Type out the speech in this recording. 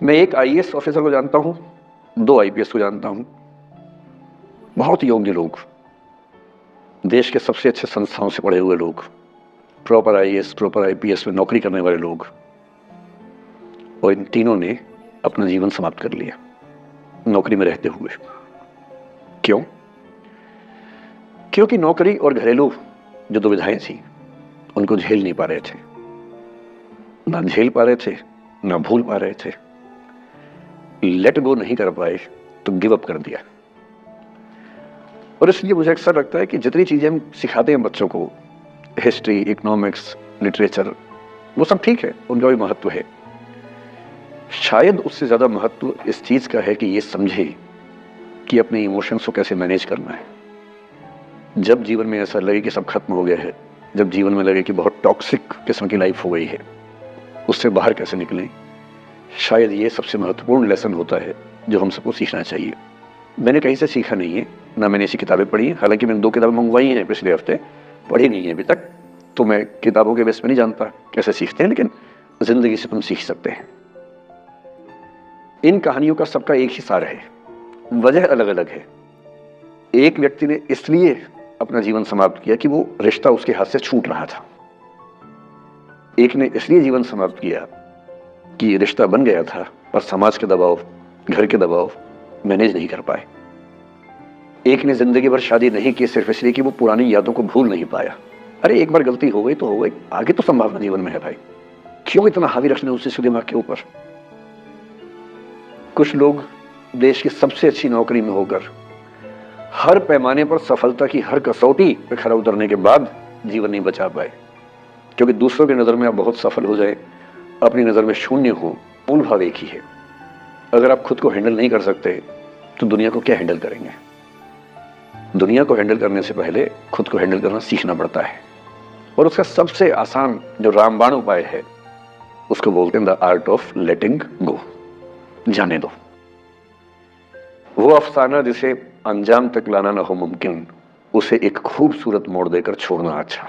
मैं एक IAS officer को जानता हूं, 2 आईपीएस को जानता हूं। बहुत योग्य लोग, देश के सबसे अच्छे संस्थाओं से पढ़े हुए लोग, प्रॉपर आईएएस प्रॉपर आईपीएस में नौकरी करने वाले लोग, और इन तीनों ने अपना जीवन समाप्त कर लिया नौकरी में रहते हुए। क्यों? क्योंकि नौकरी और घरेलू जो दुविधाएं थी उनको झेल नहीं पा रहे थे, ना झेल पा रहे थे, ना भूल पा रहे थे, लेट गो नहीं कर पाए तो गिव अप कर दिया। और इसलिए मुझे अक्सर लगता है कि जितनी चीजें हम सिखाते हैं बच्चों को, हिस्ट्री, इकोनॉमिक्स, लिटरेचर, वो सब ठीक है, उनका भी महत्व है। शायद उससे ज्यादा महत्व इस चीज का है कि ये समझे कि अपने इमोशंस को कैसे मैनेज करना है। जब जीवन में ऐसा लगे कि सब खत्म हो गया है, जब जीवन में लगे कि बहुत टॉक्सिक किस्म की लाइफ हो गई है, उससे बाहर कैसे निकलें, शायद ये सबसे महत्वपूर्ण लेसन होता है जो हम सबको सीखना चाहिए। मैंने कहीं से सीखा नहीं है, ना मैंने ऐसी किताबें पढ़ी हैं। हालांकि मैंने 2 किताबें मंगवाई हैं पिछले हफ्ते, पढ़ी नहीं है अभी तक, तो मैं किताबों के बेस में नहीं जानता कैसे सीखते हैं, लेकिन जिंदगी से तुम सीख सकते हैं। इन कहानियों का सबका एक ही सार है, वजह अलग अलग है। एक व्यक्ति ने इसलिए अपना जीवन समाप्त किया कि वो रिश्ता उसके हाथ से छूट रहा था। एक ने इसलिए जीवन समाप्त किया कि रिश्ता बन गया था पर समाज के दबाव, घर के दबाव मैनेज नहीं कर पाए। एक ने जिंदगी भर शादी नहीं की सिर्फ इसलिए कि वो पुरानी यादों को भूल नहीं पाया। अरे एक बार गलती हो गई तो हो गई, आगे तो संभावना जीवन में है भाई, क्यों इतना हावी रखने उस दिमाग के ऊपर। कुछ लोग देश की सबसे अच्छी नौकरी में होकर हर पैमाने पर सफलता की हर कसौटी पे खरा उतरने के बाद जीवन नहीं बचा पाए, क्योंकि दूसरों की नजर में आप बहुत सफल हो जाए, अपनी नजर में शून्य हो। मूल भाव एक ही है, अगर आप खुद को हैंडल नहीं कर सकते तो दुनिया को क्या हैंडल करेंगे। दुनिया को हैंडल करने से पहले खुद को हैंडल करना सीखना पड़ता है, और उसका सबसे आसान जो रामबाण उपाय है उसको बोलते हैं द आर्ट ऑफ लेटिंग गो। जाने दो। वो अफसाना जिसे अंजाम तक लाना ना हो मुमकिन, उसे एक खूबसूरत मोड़ देकर छोड़ना अच्छा।